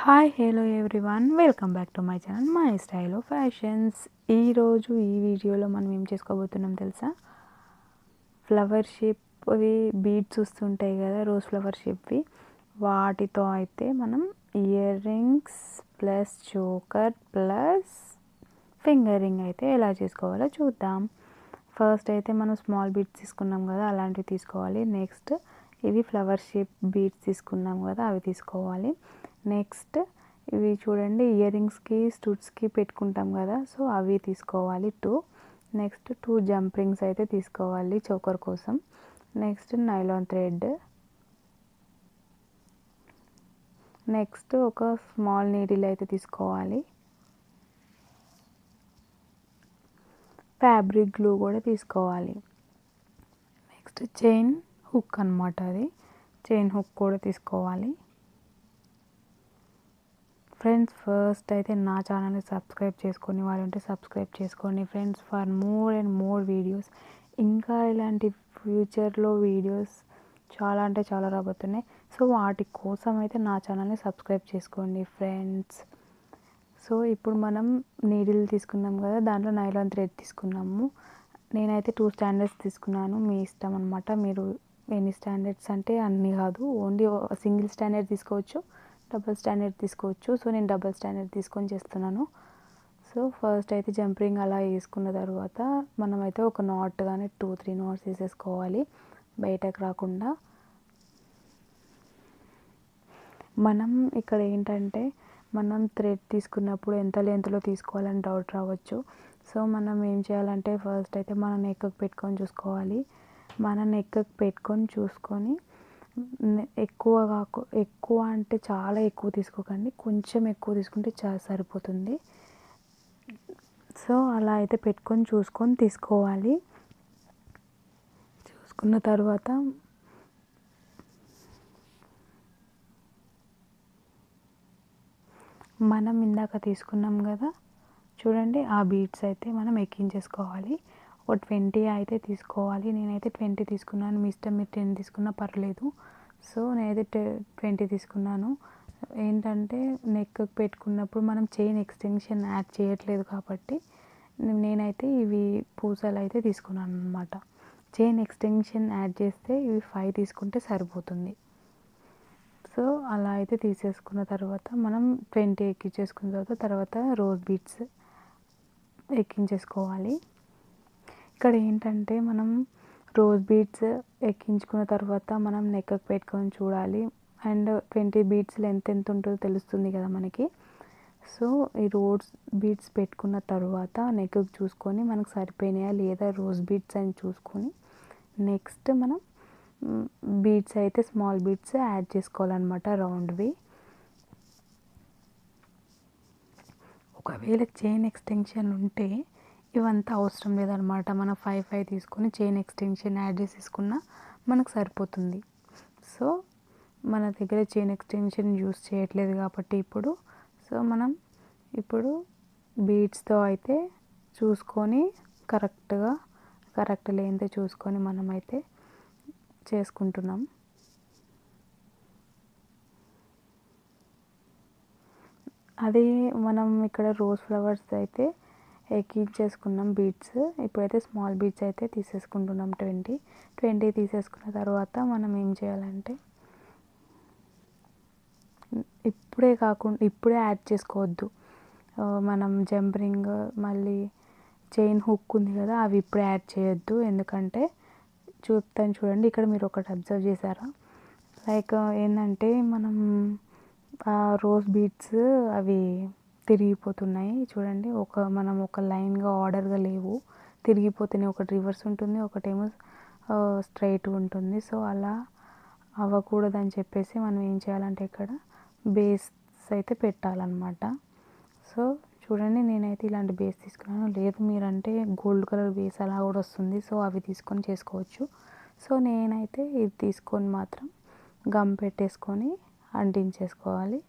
Hi hello everyone, welcome back to my channel my style of fashions. ఈరోజు ఈ వీడియోలో మనం ఏం చేసుకోబోతున్నాం తెలుసా? ఫ్లవర్ షేప్వి బీడ్స్ వస్తుంటాయి కదా, రోజ్ ఫ్లవర్ షేప్వి, వాటితో అయితే మనం ear rings plus choker plus finger ring అయితే ఎలా చేసుకోవాలో చూద్దాం. ఫస్ట్ అయితే మనం స్మాల్ బీడ్స్ తీసుకున్నాం కదా, అలాంటివి తీసుకోవాలి. నెక్స్ట్ ఇవి ఫ్లవర్ షేప్ బీడ్స్ తీసుకున్నాం కదా, అవి తీసుకోవాలి. నెక్స్ట్ ఇవి చూడండి, ఇయర్ రింగ్స్కి స్టూడ్స్కి పెట్టుకుంటాం కదా, సో అవి తీసుకోవాలి 2. నెక్స్ట్ 2 జంప్ రింగ్స్ అయితే తీసుకోవాలి చోకర్ కోసం. Next nylon thread. నెక్స్ట్ ఒక స్మాల్ నీడిల్ అయితే తీసుకోవాలి. ఫ్యాబ్రిక్ గ్లూ కూడా తీసుకోవాలి. నెక్స్ట్ చైన్ హుక్ అనమాట, అది చైన్ హుక్ కూడా తీసుకోవాలి. ఫ్రెండ్స్, ఫస్ట్ అయితే నా ఛానల్ని సబ్స్క్రైబ్ చేసుకొని వాళ్ళు ఉంటే సబ్స్క్రైబ్ చేసుకోండి friends, for more and more videos. ఇంకా ఇలాంటి ఫ్యూచర్లో వీడియోస్ చాలా అంటే చాలా రాబోతున్నాయి. సో వాటి కోసం అయితే నా ఛానల్ని సబ్స్క్రైబ్ చేసుకోండి ఫ్రెండ్స్. సో ఇప్పుడు మనం నీడిల్ తీసుకున్నాం కదా, దాంట్లో నైలాన్ థ్రెడ్ తీసుకున్నాము. నేనైతే 2 స్టాండర్డ్స్ తీసుకున్నాను, మీ ఇష్టం అనమాట. మీరు ఎన్ని స్టాండర్డ్స్ అంటే అన్నీ కాదు, ఓన్లీ సింగిల్ స్టాండర్డ్ తీసుకోవచ్చు, డబుల్ స్టాండర్డ్ తీసుకోవచ్చు. సో నేను డబుల్ స్టాండర్డ్ తీసుకొని చేస్తున్నాను. సో ఫస్ట్ అయితే జంప్ రింగ్ అలా వేసుకున్న తర్వాత మనమైతే ఒక నాట్ కానీ 2-3 నాట్స్ వేసేసుకోవాలి బయటకు రాకుండా. మనం ఇక్కడ ఏంటంటే, మనం థ్రెడ్ తీసుకున్నప్పుడు ఎంత లెంత్లో తీసుకోవాలని డౌట్ రావచ్చు. సో మనం ఏం చేయాలంటే, ఫస్ట్ అయితే మన నెక్కి పెట్టుకొని చూసుకోవాలి. మన నెక్కి పెట్టుకొని చూసుకొని ఎక్కువ అంటే చాలా ఎక్కువ తీసుకోకండి, కొంచెం ఎక్కువ తీసుకుంటే సరిపోతుంది. సో అలా అయితే పెట్టుకొని చూసుకొని తీసుకోవాలి. చూసుకున్న తర్వాత మనం ఇందాక తీసుకున్నాం కదా చూడండి, ఆ బీడ్స్ అయితే మనం ఎక్కించేసుకోవాలి. ఒక 20 అయితే తీసుకోవాలి. నేనైతే 20 తీసుకున్నాను, మీ ఇష్టం, మీరు 10 తీసుకున్నా పర్లేదు. సో నేనైతే 20 తీసుకున్నాను. ఏంటంటే నెక్ పెట్టుకున్నప్పుడు మనం చైన్ ఎక్స్టెన్షన్ యాడ్ చేయట్లేదు కాబట్టి నేనైతే ఇవి పూసలు అయితే తీసుకున్నాను అనమాట. చైన్ ఎక్స్టెన్షన్ యాడ్ చేస్తే ఇవి 5 తీసుకుంటే సరిపోతుంది. సో అలా అయితే తీసేసుకున్న తర్వాత మనం 20 ఎక్కించేసుకున్న తర్వాత రోజ్ బీడ్స్ ఎక్కించేసుకోవాలి. ఇక్కడ ఏంటంటే, మనం రోజ్ బీడ్స్ ఎక్కించుకున్న తర్వాత మనం నెక్కి పెట్టుకొని చూడాలి. అండ్ 20 బీడ్స్లో ఎంత ఉంటుందో తెలుస్తుంది కదా మనకి. సో ఈ రోజ్ బీడ్స్ పెట్టుకున్న తర్వాత నెక్కి చూసుకొని మనకు సరిపోయినాయా లేదా రోజ్ బీడ్స్ అని చూసుకొని నెక్స్ట్ మనం బీడ్స్ అయితే స్మాల్ బీడ్స్ యాడ్ చేసుకోవాలన్నమాట, రౌండ్వి. ఒకవేళ చైన్ ఎక్స్టెన్షన్ ఉంటే ఇవంతా అవసరం లేదనమాట. మనం 5 తీసుకొని చైన్ ఎక్స్టెన్షన్ యాడ్ చేసేసుకున్నా మనకు సరిపోతుంది. సో మన దగ్గర చైన్ ఎక్స్టెన్షన్ యూస్ చేయట్లేదు కాబట్టి మనం ఇప్పుడు బీడ్స్తో అయితే చూసుకొని కరెక్ట్ లెంత్ చూసుకొని మనమైతే చేసుకుంటున్నాం. అదే మనం ఇక్కడ రోజ్ ఫ్లవర్స్ అయితే ఎక్కించేసుకున్నాం బీడ్స్. ఇప్పుడైతే స్మాల్ బీడ్స్ అయితే తీసేసుకుంటున్నాం. 20 తీసేసుకున్న తర్వాత మనం ఏం చేయాలంటే, ఇప్పుడే యాడ్ చేసుకోవద్దు. మనం జంప్ రింగ్ మళ్ళీ చైన్ హుక్ ఉంది కదా, అవి ఇప్పుడే యాడ్ చేయొద్దు. ఎందుకంటే చూపుతాను చూడండి, ఇక్కడ మీరు ఒకటి అబ్జర్వ్ చేశారా, లైక్ ఏంటంటే మనం రోజ్ బీడ్స్ అవి తిరిగిపోతున్నాయి చూడండి. మనం ఒక లైన్గా ఆర్డర్గా లేవు, తిరిగిపోతున్నాయి. ఒకటి రివర్స్ ఉంటుంది, ఒకటేమో స్ట్రైట్ ఉంటుంది. సో అలా అవ్వకూడదని చెప్పేసి మనం ఏం చేయాలంటే, ఇక్కడ బేస్ అయితే పెట్టాలన్నమాట. సో చూడండి, నేనైతే ఇలాంటి బేస్ తీసుకున్నాను. లేదు మీరంటే గోల్డ్ కలర్ బేస్ అలా కూడా వస్తుంది, సో అవి తీసుకొని చేసుకోవచ్చు. సో నేనైతే ఇది తీసుకొని మాత్రం గమ్ పెట్టేసుకొని అంటించేసుకోవాలి.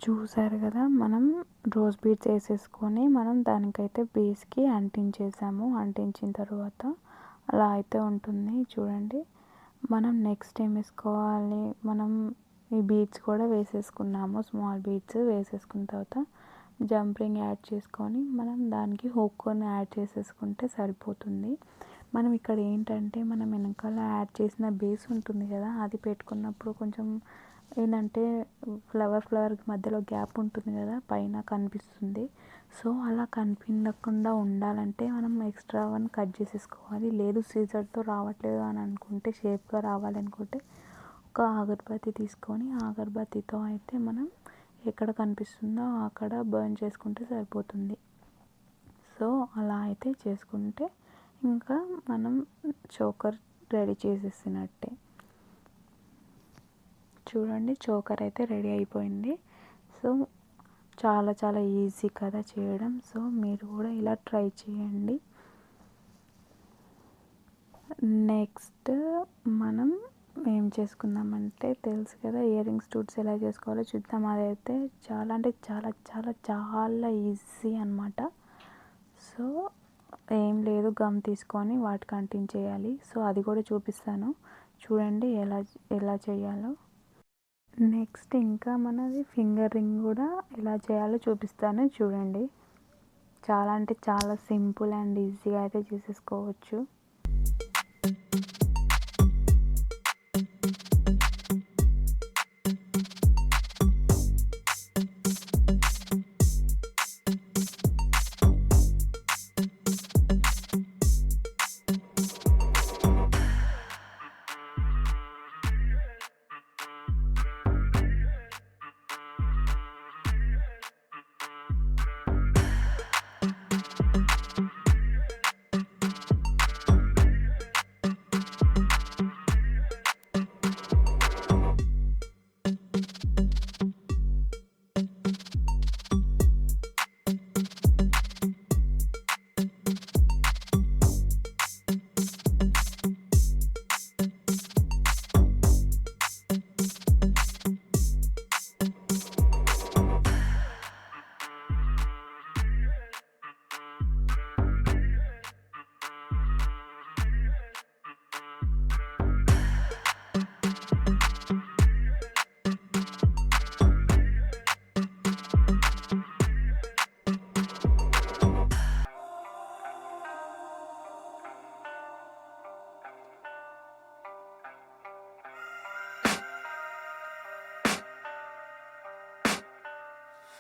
చూసారు కదా, మనం రోజ్ బీడ్స్ వేసేసుకొని మనం దానికైతే బేస్కి అంటించేసాము. అంటించిన తర్వాత అలా అయితే ఉంటుంది చూడండి. మనం నెక్స్ట్ ఏం వేసుకోవాలి, మనం ఈ బీడ్స్ కూడా వేసేసుకున్నాము. స్మాల్ బీడ్స్ వేసేసుకున్న తర్వాత జంప్ రింగ్ యాడ్ చేసుకొని మనం దానికి హుక్ని యాడ్ చేసేసుకుంటే సరిపోతుంది. మనం ఇక్కడ ఏంటంటే మనం వెనకాల యాడ్ చేసిన బేస్ ఉంటుంది కదా, అది పెట్టుకున్నప్పుడు కొంచెం ఏంటంటే ఫ్లవర్ మధ్యలో గ్యాప్ ఉంటుంది కదా, పైన కనిపిస్తుంది. సో అలా కనిపించకుండా ఉండాలంటే మనం ఎక్స్ట్రా వన్ కట్ చేసేసుకోవాలి. లేదు సీజర్తో రావట్లేదు అని అనుకుంటే, షేప్గా రావాలనుకుంటే ఒక అగరబత్తి తీసుకొని అగరబత్తితో అయితే మనం ఎక్కడ కనిపిస్తుందో అక్కడ బర్న్ చేసుకుంటే సరిపోతుంది. సో అలా అయితే చేసుకుంటే ఇంకా మనం చోకర్ రెడీ చేసేసినట్టే. చూడండి, చోకర్ అయితే రెడీ అయిపోయింది. సో చాలా చాలా ఈజీ కదా చేయడం. సో మీరు కూడా ఇలా ట్రై చేయండి. నెక్స్ట్ మనం ఏం చేసుకుందామంటే తెలుసు కదా, ఇయర్ రింగ్స్ స్టూడ్స్ ఎలా చేసుకోవాలో చూద్దాం. అదైతే చాలా అంటే చాలా చాలా చాలా ఈజీ అనమాట. సో ఏం లేదు, గమ్ తీసుకొని వాటికి అంటించేయాలి. సో అది కూడా చూపిస్తాను చూడండి ఎలా చేయాలో. నెక్స్ట్ ఇంకా మనది ఫింగర్ రింగ్ కూడా ఎలా చేయాలో చూపిస్తాను చూడండి. చాలా అంటే చాలా సింపుల్ అండ్ ఈజీగా అయితే చేసేసుకోవచ్చు.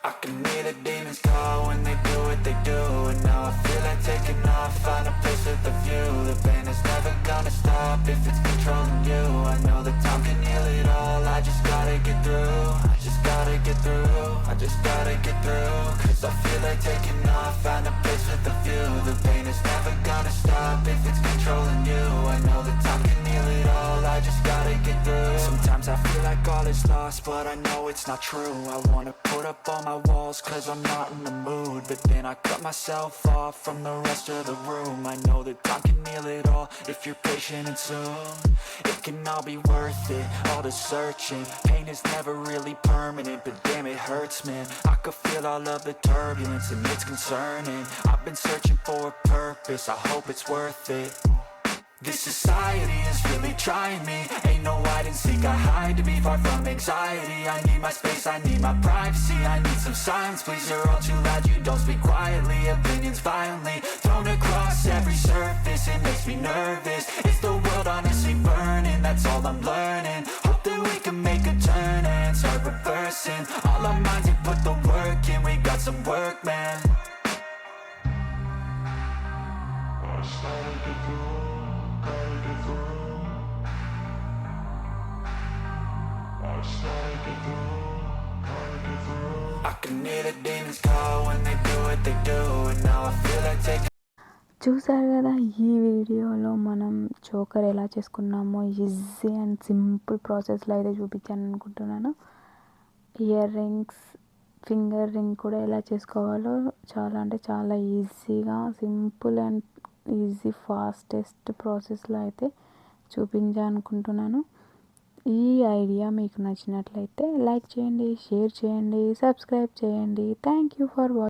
I can hear the demons call when they do what they do. And now I feel like taking off, find a place with a view. The pain is never gonna stop if it's controlling you. I know that time can heal it all, I just gotta get through. I just gotta get through, I just gotta get through. Cause I feel like taking off, find a place with a view. The pain is never gonna stop if it's controlling you. I know that time can heal it all, I just gotta get through. Sometimes I feel like all is lost, but I know it's not true. I wanna put up all my walls cause I'm not in the mood, but then I cut myself off from the rest of the room. I know that time can heal it all if you're patient and soon it can all be worth it, all the searching. Pain is never really permanent, but damn it hurts, man. I could feel all of the turbulence and it's concerning. I've been searching for a purpose, I hope it's worth it. This society is really trying me. Ain't no hide and seek, I hide to be far from anxiety. I need my space, I need my privacy. I need some silence, please, you're all too loud. You don't speak quietly, opinions violently thrown across every surface. It makes me nervous. Is the world honestly burning? That's all I'm learning. Hope that we can make a turn and start reversing all our minds and put the work in. We got some work, man. I can hear the demons call when they do what they do. And now I feel like taking. చూసారు కదా, ఈ వీడియోలో మనం choker ఎలా చేసుకున్నామో easy and simple ప్రాసెస్లో అయితే చూపించాను అనుకుంటున్నాను. ఇయర్ రింగ్స్, ఫింగర్ రింగ్ కూడా ఎలా చేసుకోవాలో చాలా అంటే చాలా ఈజీగా, సింపుల్ అండ్ ఈజీ ఫాస్టెస్ట్ ప్రాసెస్లో అయితే చూపించాను అనుకుంటున్నాను. ఈ ఐడియా మీకు నచ్చినట్లయితే లైక్ చేయండి, షేర్ చేయండి, సబ్స్క్రైబ్ చేయండి. Thank you for watching.